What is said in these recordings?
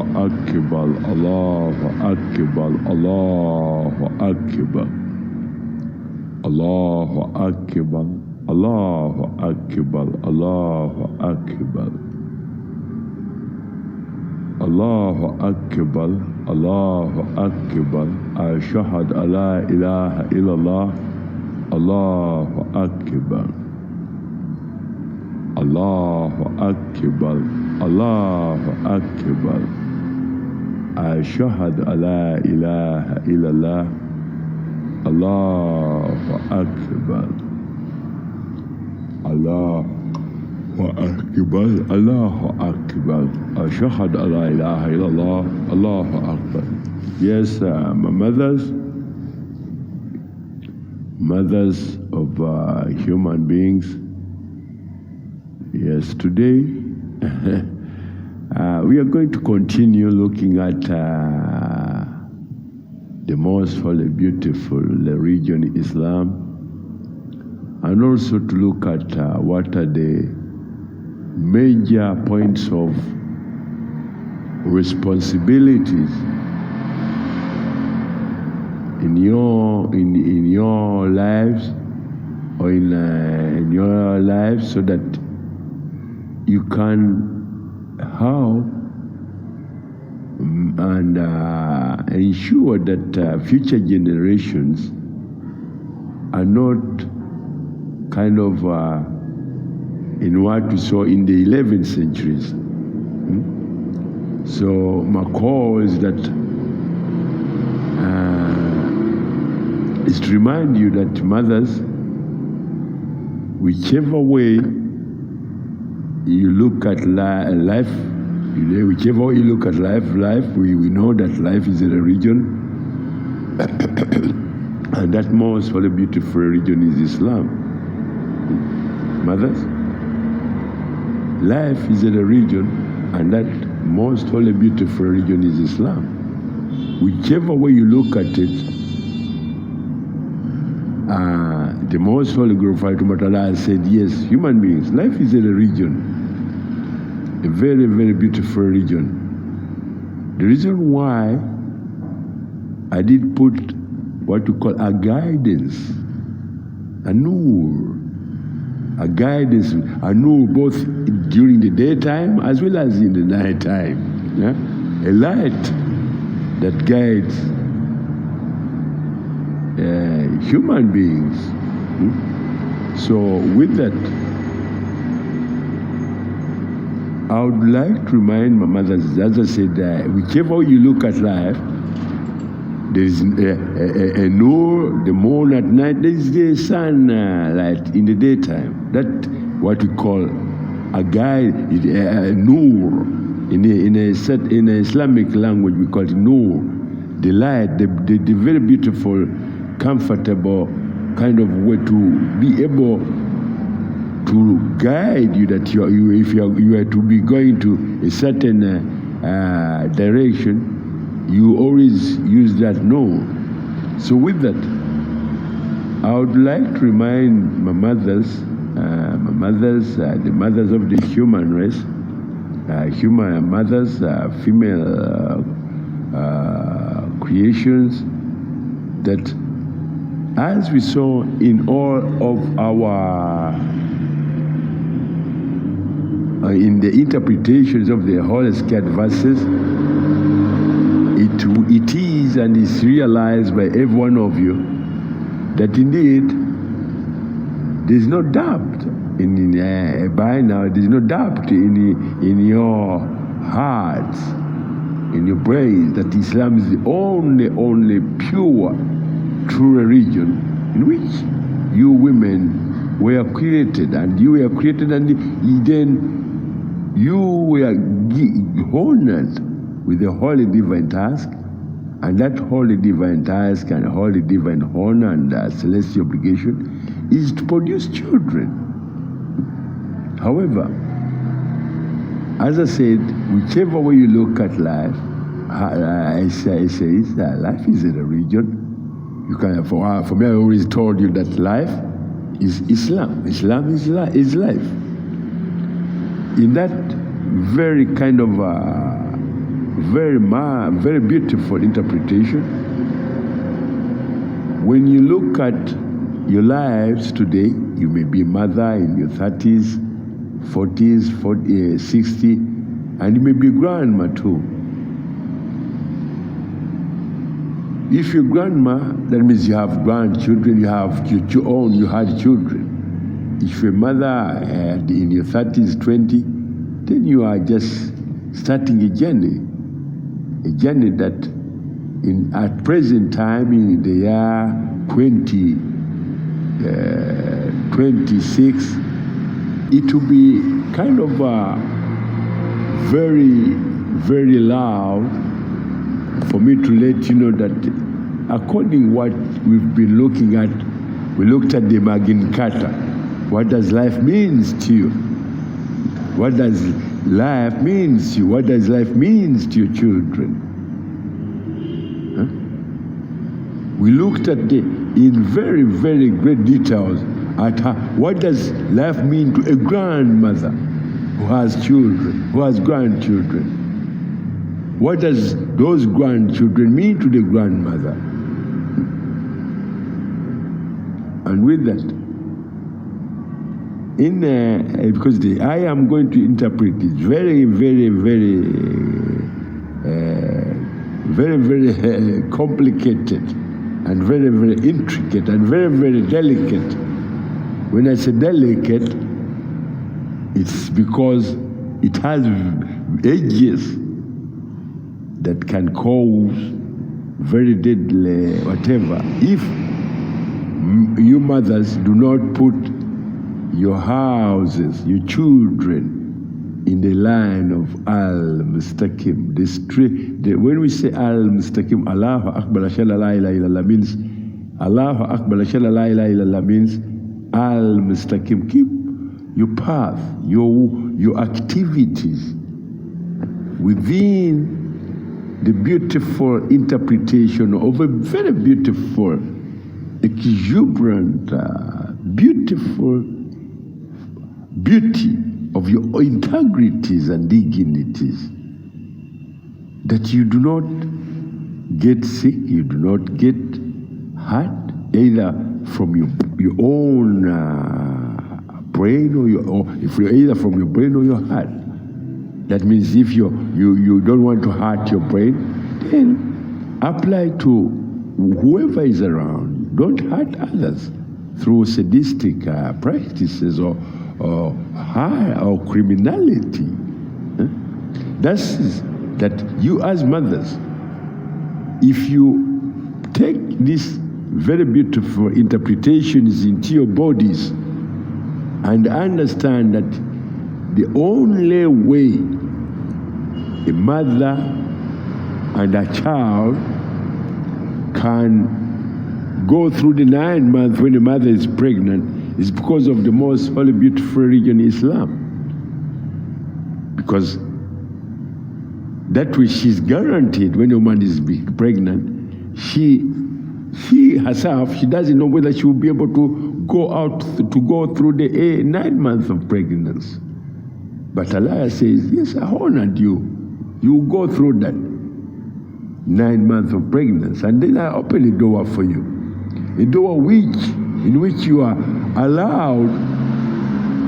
Akbar, Allahu Akbar, Allahu Akbar, Allahu Akbar, Allahu Akbar, Allahu Akbar, Allahu Akbar, Allahu Akbar, Ashhadu an la ilaha illallah, Allahu Akbar, Allahu Akbar, Allahu Akbar, Ashhadu an la ilaha illallah, Allahu Akbar, Allahu Akbar, Allahu Akbar, Ashhadu an la ilaha illallah, Allahu Akbar. Yes, my mothers of human beings. Yes, today we are going to continue looking at the most holy, beautiful religion, Islam, and also to look at what are the major points of responsibilities in your lives, or in your lives, so that you can help and ensure that future generations are not kind of in what we saw in the 11th centuries. So my call is that is to remind you that mothers, whichever way you look at life, whichever way you look at life, we know that life is a religion, and that most holy, beautiful religion is Islam. Mothers, life is a religion, and that most holy, beautiful religion is Islam. Whichever way you look at it, the most holy, glorified Allah said, yes, human beings, life is a religion, a very, very beautiful religion. The reason why I did put what we call a guidance, a nur, a guidance, a nur, both during the daytime as well as in the nighttime. Yeah? A light that guides human beings. So with that, I would like to remind my mothers, as I said, whichever way you look at life, there is a nur, the moon at night, there is the sun light in the daytime. That what we call a guide, a nur. In a Islamic language, we call it nur, the light, the very beautiful, comfortable kind of way to be able to guide you, that if you are to be going to a certain direction, you always use that nur. So with that, I would like to remind my mothers, the mothers of the human race, human mothers, female creations, that as we saw in all of our, in the interpretations of the Holy Scared verses, it is and is realized by every one of you that indeed there's no doubt by now, there's no doubt in your hearts, in your brains, that Islam is the only pure, true religion in which you women were created, and you were created, and then you were honored with the holy divine task, and that holy divine task and holy divine honor and celestial obligation is to produce children. However, as I said, whichever way you look at life, I say life is a religion. You can, for me, I always told you that life is Islam. Islam is life. In that very kind of very beautiful interpretation. When you look at your lives today, you may be a mother in your 30s, 40s, 60, and you may be a grandma too. If you're grandma, that means you have grandchildren, you had children. If you're a mother in your 30s, 20, then you are just starting a journey that at present time in the year 2026, it will be kind of very, very loud for me to let you know that according what we've been looking at, we looked at the Magna Carta. What does life means to you? What does life means to you? What does life means to your children? Huh? We looked at in very, very great details at what does life mean to a grandmother who has children, who has grandchildren. What does those grandchildren mean to the grandmother? And with that, because I am going to interpret it very, very, very complicated and very, very intricate and very, very delicate. When I say delicate, it's because it has edges that can cause very deadly whatever. If you mothers do not put your houses, your children, in the line of Al-Mustaqim. When we say Al-Mustaqim, Allahu Akbar, Ashhadu la ilaha illallah means Allahu Akbar, Ashhadu la ilaha illallah means Al-Mustaqim. Keep your path, your activities within the beautiful interpretation of a very beautiful, exuberant, beautiful beauty of your integrities and dignities, that you do not get sick, you do not get hurt, either from your own brain or if you're either from your brain or your heart. That means if you don't want to hurt your brain, then apply to whoever is around. Don't hurt others through sadistic practices or criminality. That you as mothers, if you take these very beautiful interpretations into your bodies and understand that the only way a mother and a child can go through the 9 months when the mother is pregnant is because of the most holy, beautiful religion, Islam. Because that which she's guaranteed when a woman is pregnant, she herself, she doesn't know whether she will be able to go through the 9 months of pregnancy. But Allah says, yes, I honored you. You will go through that 9 months of pregnancy, and then I open a door for you. A door in which you are allowed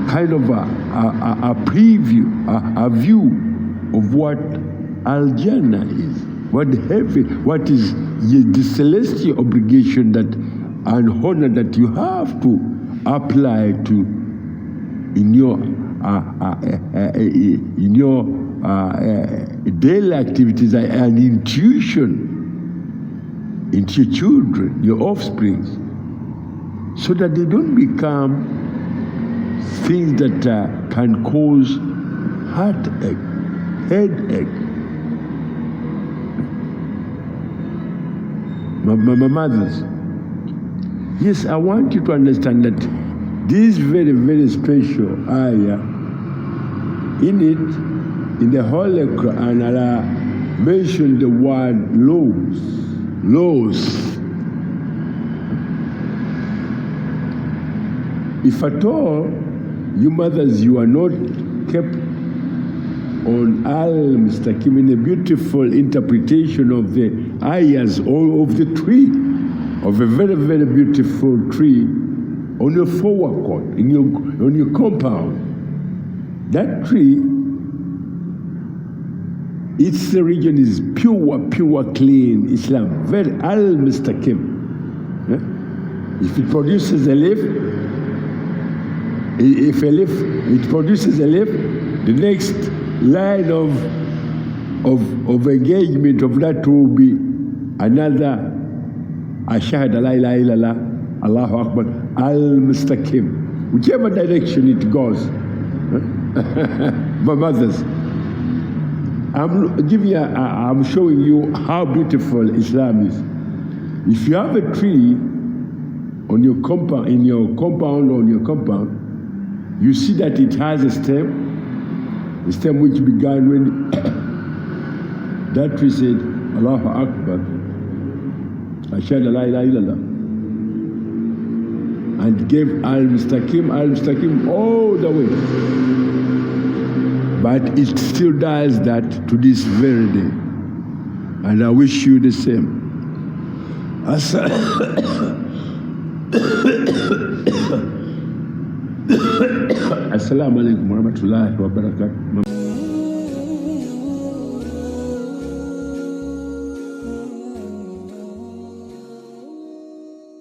kind of a preview, a view of what Al-Jannah is, what is the celestial obligation that and honor that you have to apply to in your daily activities and intuition into your children, your offspring, so that they don't become things that can cause heartache, headache. My mothers, yes, I want you to understand that this very, very special ayah, in it, in the Holy Quran, Allah mentioned the word laws. If at all, you mothers, you are not kept on al-mustaqim in a beautiful interpretation of the ayahs or of the tree, of a very, very beautiful tree on your forecourt, on your compound. That tree, its region is pure, clean Islam, very al-mustaqim. If it produces a leaf, if a leaf, it produces a leaf, the next line of engagement of that will be another ashhadu la ilaha illallah, Allahu Akbar, al-mustaqim, whichever direction it goes. My mothers, I'm showing you how beautiful Islam is. If you have a tree on your compound, in your compound, on your compound, you see that it has a stem which began when that tree said, Allahu Akbar, ashhadu la ilaha illallah, and gave al-mustaqim all the way. But it still does that to this very day. And I wish you the same. Assalamu alaikum wa rahmatullahi wa barakatuh.